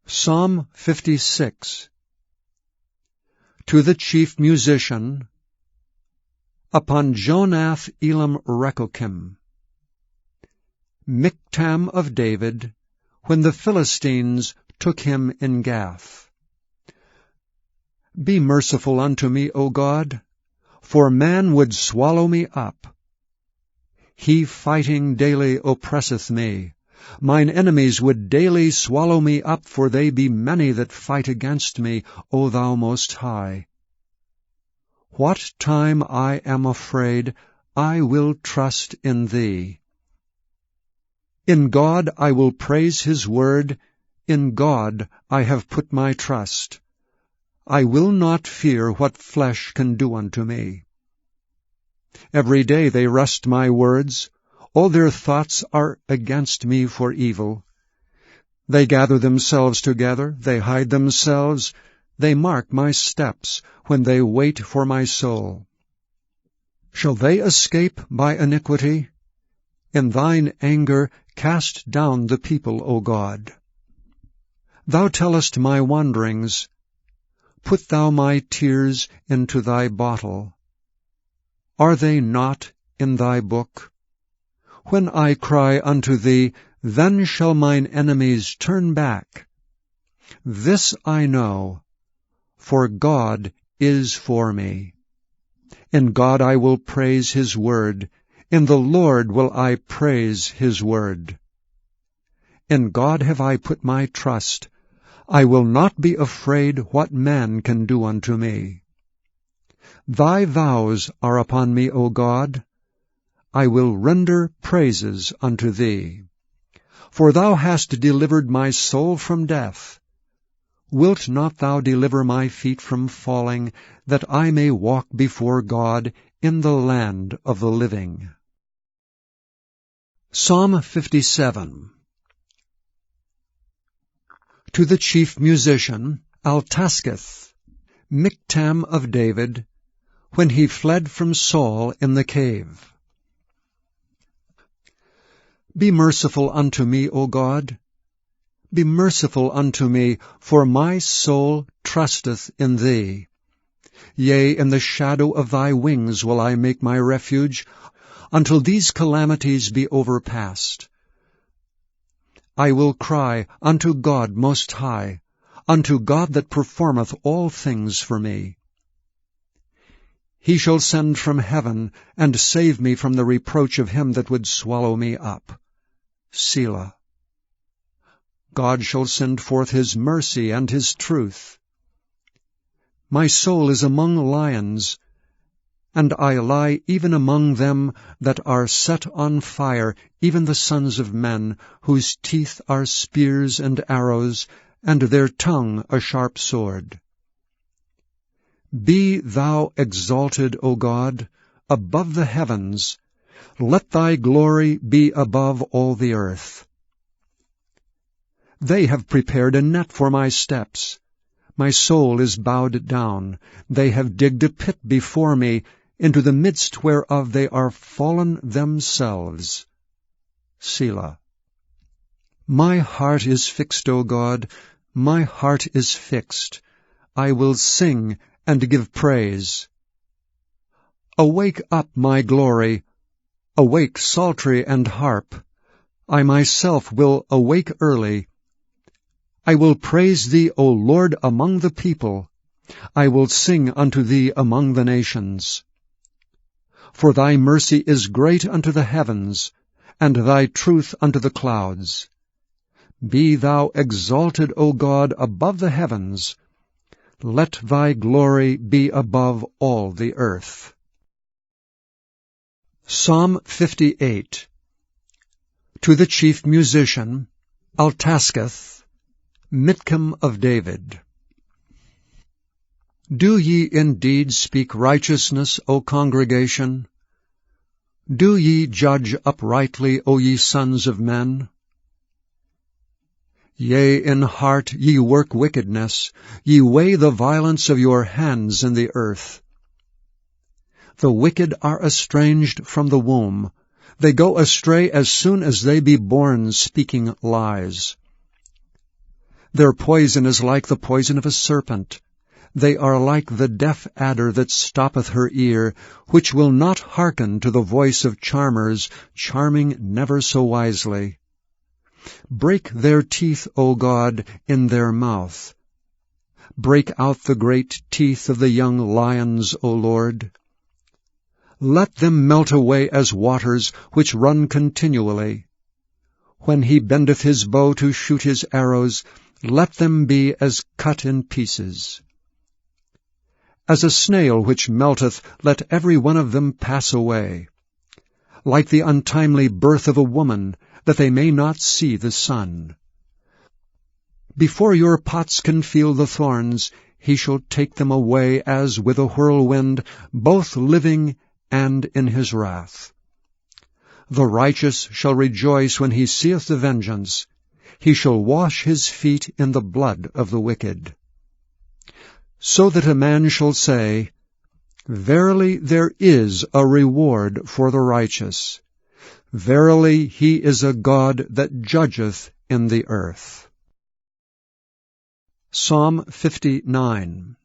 Psalm 56. To the chief musician, upon Jonath Elam Rechokim. Miktam of David, when the Philistines took him in Gath. Be merciful unto me, O God, for man would swallow me up. He fighting daily oppresseth me. Mine enemies would daily swallow me up, for they be many that fight against me, O Thou Most High. What time I am afraid, I will trust in Thee. In God I will praise His word, in God I have put my trust. I will not fear what flesh can do unto me. Every day they wrest my words, all their thoughts are against me for evil. They gather themselves together, they hide themselves, they mark my steps, when they wait for my soul. Shall they escape by iniquity? In Thine anger cast down the people, O God. Thou tellest my wanderings. Put Thou my tears into Thy bottle. Are they not in Thy book? When I cry unto Thee, then shall mine enemies turn back. This I know, for God is for me. In God I will praise His word. In the Lord will I praise His word. In God have I put my trust. I will not be afraid what man can do unto me. Thy vows are upon me, O God. I will render praises unto Thee. For Thou hast delivered my soul from death. Wilt not Thou deliver my feet from falling, that I may walk before God in the land of the living? Psalm 57. To the chief musician, Altaschith, Miktam of David, when he fled from Saul in the cave. Be merciful unto me, O God. Be merciful unto me, for my soul trusteth in Thee. Yea, in the shadow of Thy wings will I make my refuge, until these calamities be overpast. I will cry unto God Most High, unto God that performeth all things for me. He shall send from heaven, and save me from the reproach of him that would swallow me up. Selah. God shall send forth His mercy and His truth. My soul is among lions, and I lie even among them that are set on fire, even the sons of men, whose teeth are spears and arrows, and their tongue a sharp sword. Be Thou exalted, O God, above the heavens. Let Thy glory be above all the earth. They have prepared a net for my steps. My soul is bowed down. They have digged a pit before me, into the midst whereof they are fallen themselves. Selah. My heart is fixed, O God, my heart is fixed. I will sing and give praise. Awake up, my glory. Awake, psaltery and harp. I myself will awake early. I will praise Thee, O Lord, among the people. I will sing unto Thee among the nations. For Thy mercy is great unto the heavens, and Thy truth unto the clouds. Be Thou exalted, O God, above the heavens. Let Thy glory be above all the earth. Psalm 58. To the chief musician, Altaschith, Miktam of David. Do ye indeed speak righteousness, O congregation? Do ye judge uprightly, O ye sons of men? Yea, in heart ye work wickedness, ye weigh the violence of your hands in the earth. The wicked are estranged from the womb. They go astray as soon as they be born, speaking lies. Their poison is like the poison of a serpent. They are like the deaf adder that stoppeth her ear, which will not hearken to the voice of charmers, charming never so wisely. Break their teeth, O God, in their mouth. Break out the great teeth of the young lions, O Lord. Let them melt away as waters which run continually. When he bendeth his bow to shoot his arrows, let them be as cut in pieces. As a snail which melteth, let every one of them pass away. Like the untimely birth of a woman, that they may not see the sun. Before your pots can feel the thorns, he shall take them away as with a whirlwind, both living and in his wrath. The righteous shall rejoice when he seeth the vengeance. He shall wash his feet in the blood of the wicked. So that a man shall say, Verily there is a reward for the righteous. Verily he is a God that judgeth in the earth. Psalm 59.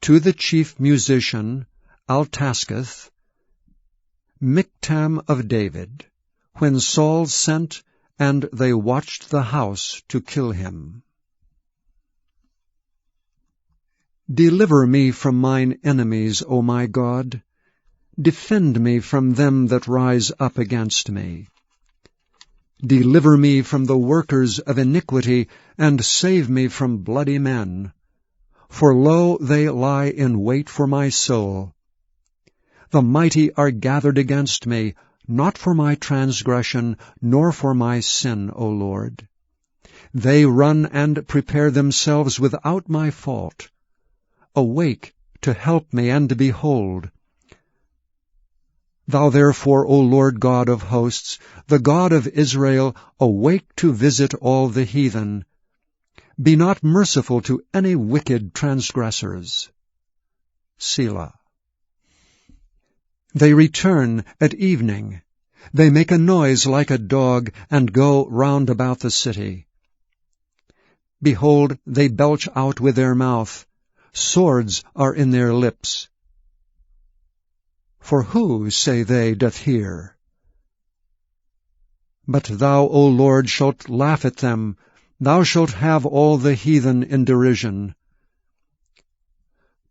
To the chief musician, Altasketh, Miktam of David, when Saul sent, and they watched the house to kill him. Deliver me from mine enemies, O my God. Defend me from them that rise up against me. Deliver me from the workers of iniquity, and save me from bloody men. For lo, they lie in wait for my soul. The mighty are gathered against me, not for my transgression, nor for my sin, O Lord. They run and prepare themselves without my fault. Awake to help me, and behold. Thou therefore, O Lord God of hosts, the God of Israel, awake to visit all the heathen. Be not merciful to any wicked transgressors. Selah. They return at evening. They make a noise like a dog, and go round about the city. Behold, they belch out with their mouth. Swords are in their lips. For who, say they, doth hear? But thou, O Lord, shalt laugh at them. Thou shalt have all the heathen in derision.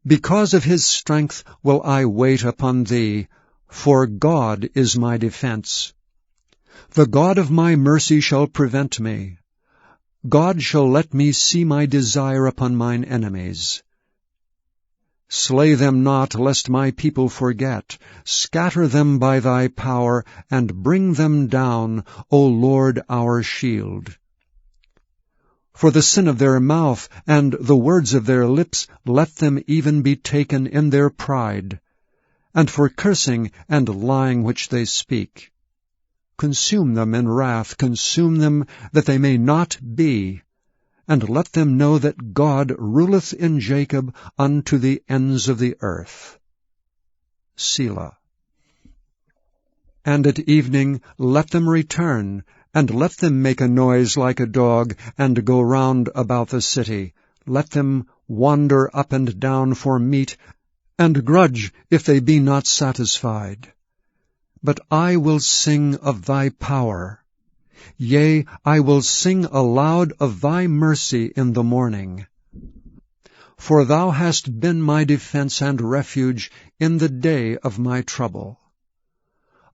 Because of his strength will I wait upon thee, for God is my defense. The God of my mercy shall prevent me. God shall let me see my desire upon mine enemies. Slay them not, lest my people forget. Scatter them by thy power, and bring them down, O Lord our shield. For the sin of their mouth and the words of their lips, let them even be taken in their pride, and for cursing and lying which they speak. Consume them in wrath, consume them, that they may not be, and let them know that God ruleth in Jacob unto the ends of the earth. Selah. And at evening let them return, and let them make a noise like a dog, and go round about the city. Let them wander up and down for meat, and grudge if they be not satisfied. But I will sing of thy power. Yea, I will sing aloud of thy mercy in the morning. For thou hast been my defense and refuge in the day of my trouble.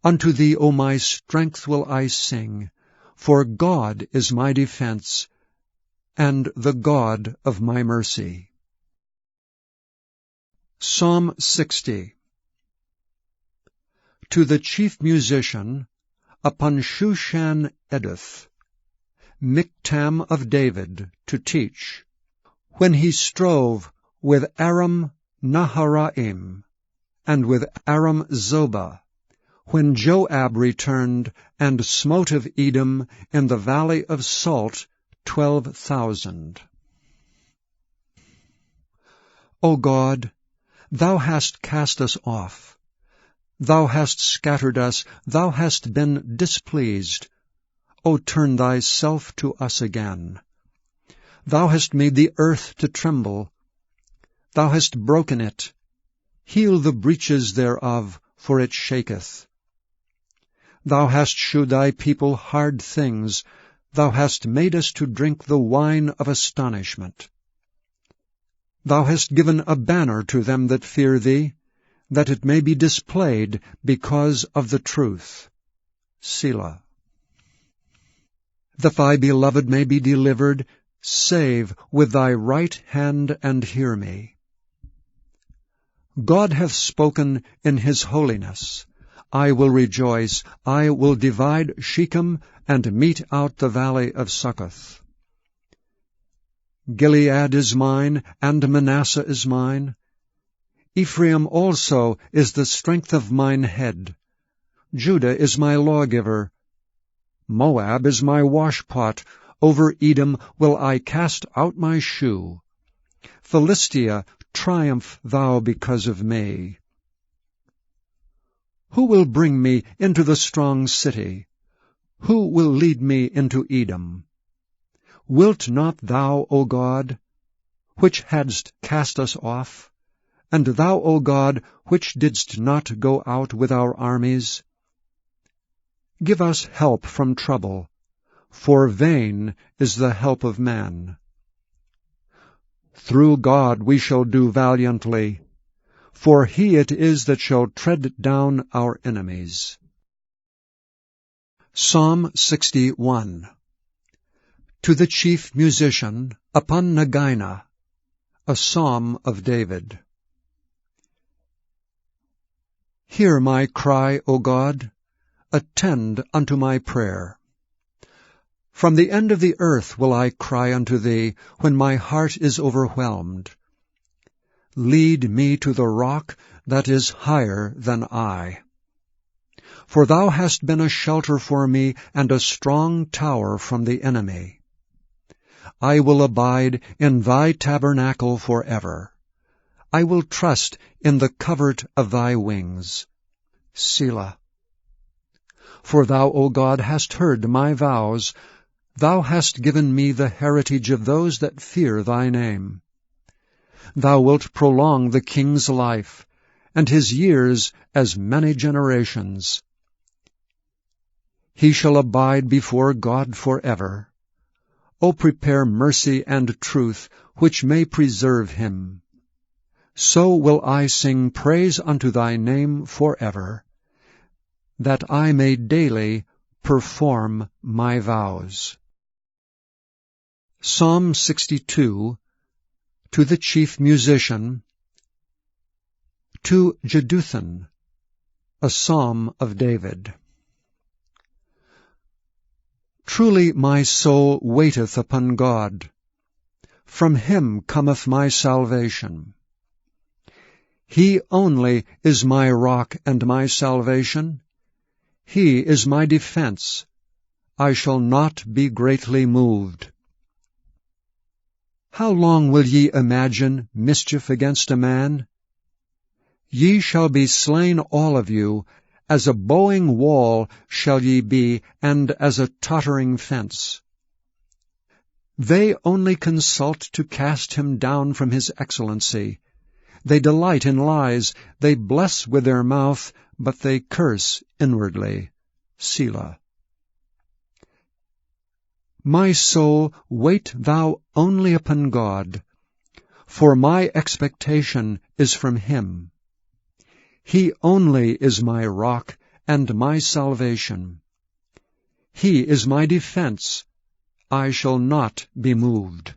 Unto thee, O my strength, will I sing, for God is my defense, and the God of my mercy. Psalm 60. To the chief musician, upon Shushan Eduth, Miktam of David, to teach, when he strove with Aram Naharaim, and with Aram Zobah, when Joab returned, and smote of Edom in the valley of Salt 12,000. O God, thou hast cast us off. Thou hast scattered us, thou hast been displeased. O turn thyself to us again. Thou hast made the earth to tremble. Thou hast broken it. Heal the breaches thereof, for it shaketh. Thou hast shewed thy people hard things. Thou hast made us to drink the wine of astonishment. Thou hast given a banner to them that fear thee, that it may be displayed because of the truth. Selah. That thy beloved may be delivered, save with thy right hand and hear me. God hath spoken in his holiness. I will rejoice, I will divide Shechem, and mete out the valley of Succoth. Gilead is mine, and Manasseh is mine. Ephraim also is the strength of mine head. Judah is my lawgiver. Moab is my washpot. Over Edom will I cast out my shoe. Philistia, triumph thou because of me. Who will bring me into the strong city? Who will lead me into Edom? Wilt not thou, O God, which hadst cast us off, and thou, O God, which didst not go out with our armies? Give us help from trouble, for vain is the help of man. Through God we shall do valiantly, for he it is that shall tread down our enemies. Psalm 61. To the chief musician, upon Nagina, a psalm of David. Hear my cry, O God, attend unto my prayer. From the end of the earth will I cry unto thee, when my heart is overwhelmed. Lead me to the rock that is higher than I. For thou hast been a shelter for me, and a strong tower from the enemy. I will abide in thy tabernacle forever. I will trust in the covert of thy wings. Selah. For thou, O God, hast heard my vows. Thou hast given me the heritage of those that fear thy name. Thou wilt prolong the king's life, and his years as many generations. He shall abide before God forever. O prepare mercy and truth, which may preserve him. So will I sing praise unto thy name forever, that I may daily perform my vows. Psalm 62. To the chief musician, to Jeduthun, a psalm of David. Truly my soul waiteth upon God. From him cometh my salvation. He only is my rock and my salvation. He is my defense. I shall not be greatly moved. How long will ye imagine mischief against a man? Ye shall be slain all of you. As a bowing wall shall ye be, and as a tottering fence. They only consult to cast him down from his excellency. They delight in lies. They bless with their mouth, but they curse inwardly. Selah. My soul, wait thou only upon God, for my expectation is from him. He only is my rock and my salvation. He is my defense. I shall not be moved.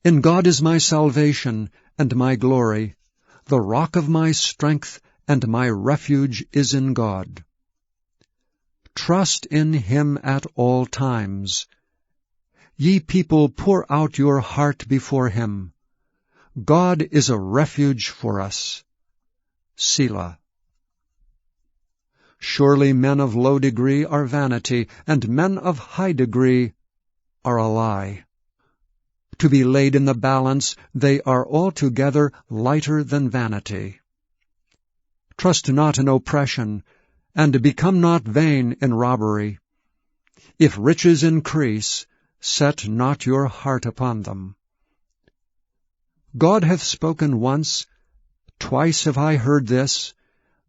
In God is my salvation and my glory. The rock of my strength and my refuge is in God. Trust in him at all times. Ye people, pour out your heart before him. God is a refuge for us. Selah. Surely men of low degree are vanity, and men of high degree are a lie. To be laid in the balance, they are altogether lighter than vanity. Trust not in oppression, and become not vain in robbery. If riches increase, set not your heart upon them. God hath spoken once, twice have I heard this,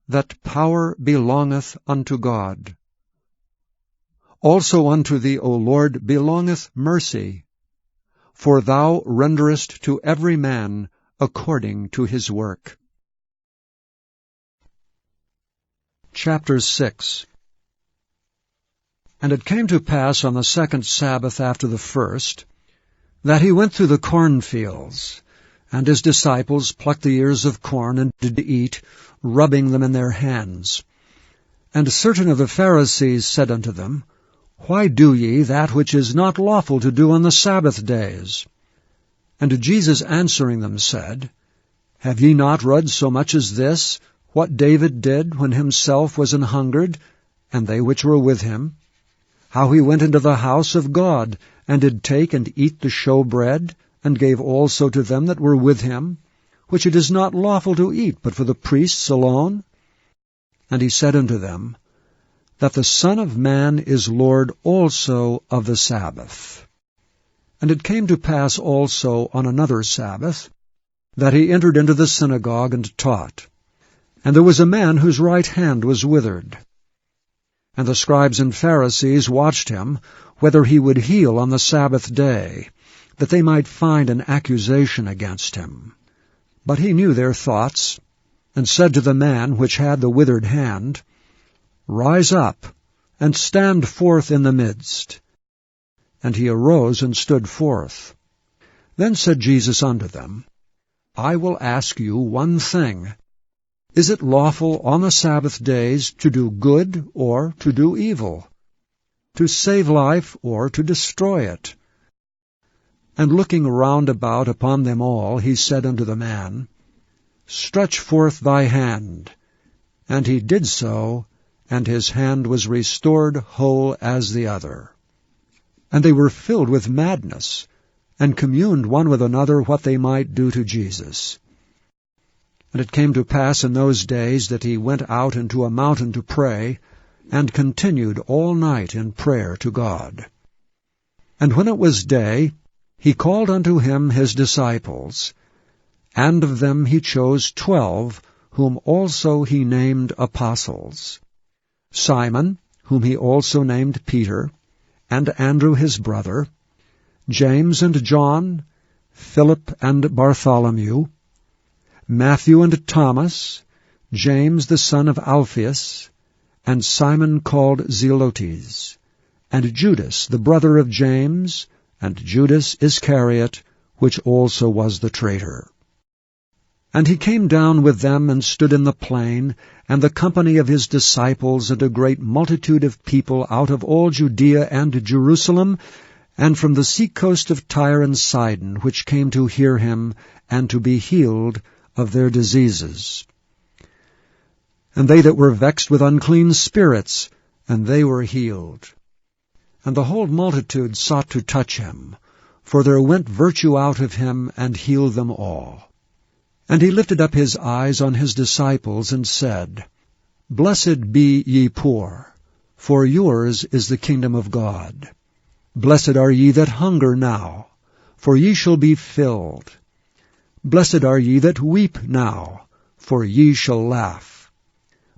that power belongeth unto God. Also unto thee, O Lord, belongeth mercy, for thou renderest to every man according to his work. Chapter 6. And it came to pass on the second Sabbath after the first, that he went through the cornfields, and his disciples plucked the ears of corn and did eat, rubbing them in their hands. And certain of the Pharisees said unto them, Why do ye that which is not lawful to do on the Sabbath days? And Jesus answering them said, Have ye not read so much as this, what David did when himself was an hungered, and they which were with him? How he went into the house of God, and did take and eat the showbread, and gave also to them that were with him, which it is not lawful to eat, but for the priests alone? And he said unto them, That the Son of Man is Lord also of the Sabbath. And it came to pass also on another Sabbath, that he entered into the synagogue and taught. And there was a man whose right hand was withered. And the scribes and Pharisees watched him, whether he would heal on the Sabbath day, that they might find an accusation against him. But he knew their thoughts, and said to the man which had the withered hand, Rise up, and stand forth in the midst. And he arose and stood forth. Then said Jesus unto them, I will ask you one thing. Is it lawful on the Sabbath days to do good or to do evil, to save life or to destroy it? And looking round about upon them all, he said unto the man, Stretch forth thy hand. And he did so, and his hand was restored whole as the other. And they were filled with madness, and communed one with another what they might do to Jesus. And it came to pass in those days that he went out into a mountain to pray, and continued all night in prayer to God. And when it was day, he called unto him his disciples, and of them he chose 12, whom also he named apostles. Simon, whom he also named Peter, and Andrew his brother, James and John, Philip and Bartholomew, Matthew and Thomas, James the son of Alphaeus, and Simon called Zelotes, and Judas the brother of James, and Judas Iscariot, which also was the traitor. And he came down with them and stood in the plain, and the company of his disciples, and a great multitude of people out of all Judea and Jerusalem, and from the sea coast of Tyre and Sidon, which came to hear him, and to be healed of their diseases. And they that were vexed with unclean spirits, and they were healed. And the whole multitude sought to touch him, for there went virtue out of him, and healed them all. And he lifted up his eyes on his disciples, and said, Blessed be ye poor, for yours is the kingdom of God. Blessed are ye that hunger now, for ye shall be filled. Blessed are ye that weep now, for ye shall laugh.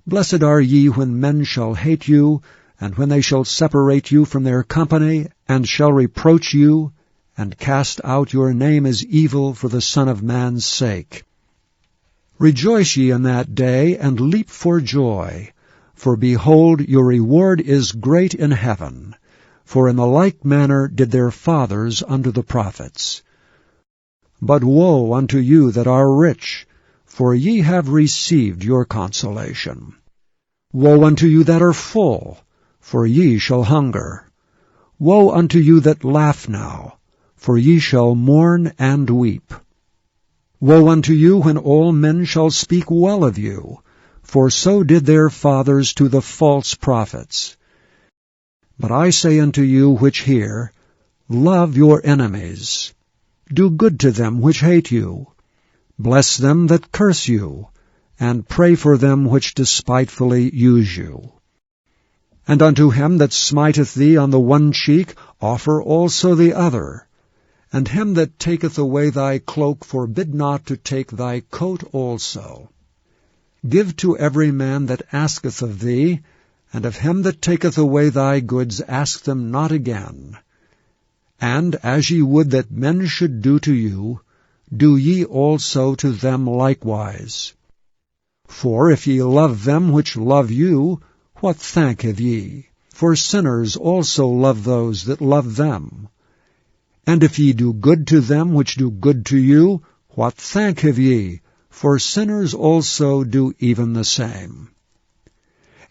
Blessed are ye when men shall hate you, and when they shall separate you from their company, and shall reproach you, and cast out your name as evil for the Son of Man's sake. Rejoice ye in that day, and leap for joy, for behold, your reward is great in heaven. For in the like manner did their fathers unto the prophets. But woe unto you that are rich, for ye have received your consolation. Woe unto you that are full, for ye shall hunger. Woe unto you that laugh now, for ye shall mourn and weep. Woe unto you when all men shall speak well of you, for so did their fathers to the false prophets. But I say unto you which hear, Love your enemies. Do good to them which hate you. Bless them that curse you, and pray for them which despitefully use you. And unto him that smiteth thee on the one cheek offer also the other. And him that taketh away thy cloak forbid not to take thy coat also. Give to every man that asketh of thee, and of him that taketh away thy goods ask them not again. And as ye would that men should do to you, do ye also to them likewise. For if ye love them which love you, what thank have ye? For sinners also love those that love them. And if ye do good to them which do good to you, what thank have ye? For sinners also do even the same.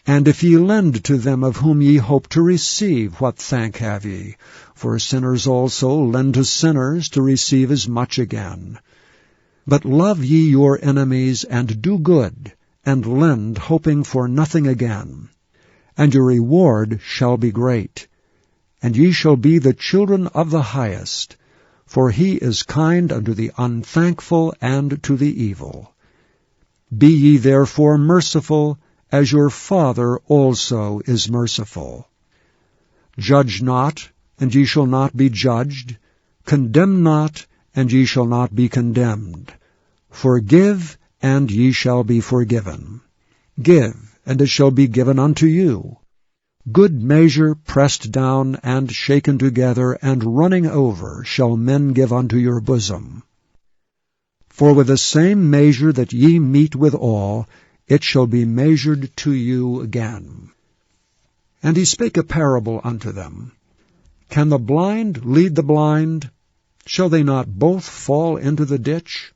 And if ye lend to them of whom ye hope to receive, what thank have ye? For sinners also lend to sinners to receive as much again. But love ye your enemies, and do good, and lend, hoping for nothing again. And your reward shall be great. And ye shall be the children of the Highest, for he is kind unto the unthankful and to the evil. Be ye therefore merciful, as your Father also is merciful. Judge not, and ye shall not be judged. Condemn not, and ye shall not be condemned. Forgive, and ye shall be forgiven. Give, and it shall be given unto you. Good measure, pressed down, and shaken together, and running over, shall men give unto your bosom. For with the same measure that ye mete withal, it shall be measured to you again. And he spake a parable unto them. Can the blind lead the blind? Shall they not both fall into the ditch?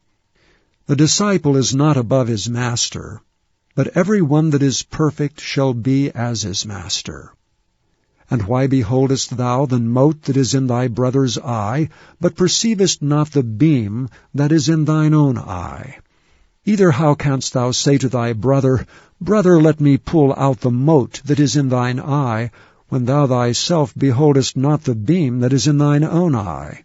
The disciple is not above his master, but every one that is perfect shall be as his master. And why beholdest thou the mote that is in thy brother's eye, but perceivest not the beam that is in thine own eye? Either how canst thou say to thy brother, Brother, let me pull out the mote that is in thine eye, when thou thyself beholdest not the beam that is in thine own eye?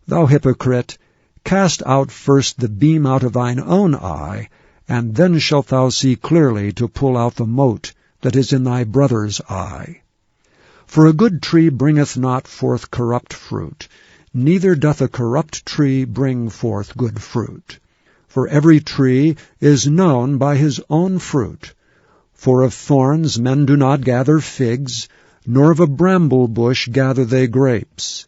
Thou hypocrite, cast out first the beam out of thine own eye, and then shalt thou see clearly to pull out the mote that is in thy brother's eye. For a good tree bringeth not forth corrupt fruit, neither doth a corrupt tree bring forth good fruit. For every tree is known by his own fruit. For of thorns men do not gather figs, nor of a bramble bush gather they grapes.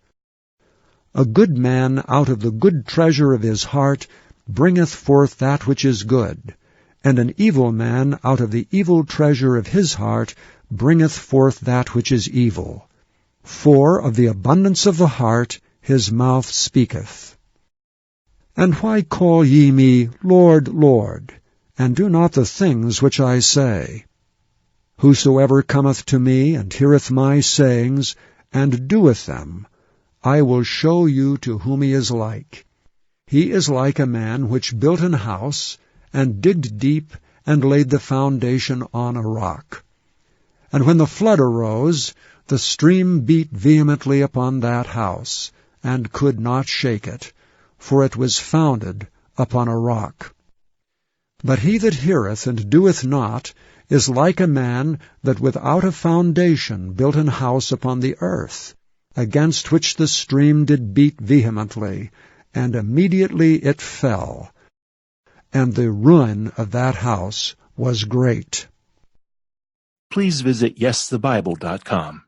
A good man out of the good treasure of his heart bringeth forth that which is good, and an evil man out of the evil treasure of his heart bringeth forth that which is evil. For of the abundance of the heart his mouth speaketh. And why call ye me, Lord, Lord, and do not the things which I say? Whosoever cometh to me, and heareth my sayings, and doeth them, I will show you to whom he is like. He is like a man which built an house, and digged deep, and laid the foundation on a rock. And when the flood arose, the stream beat vehemently upon that house, and could not shake it, for it was founded upon a rock. But he that heareth and doeth not is like a man that without a foundation built an house upon the earth, against which the stream did beat vehemently, and immediately it fell. And the ruin of that house was great. Please visit YesTheBible.com.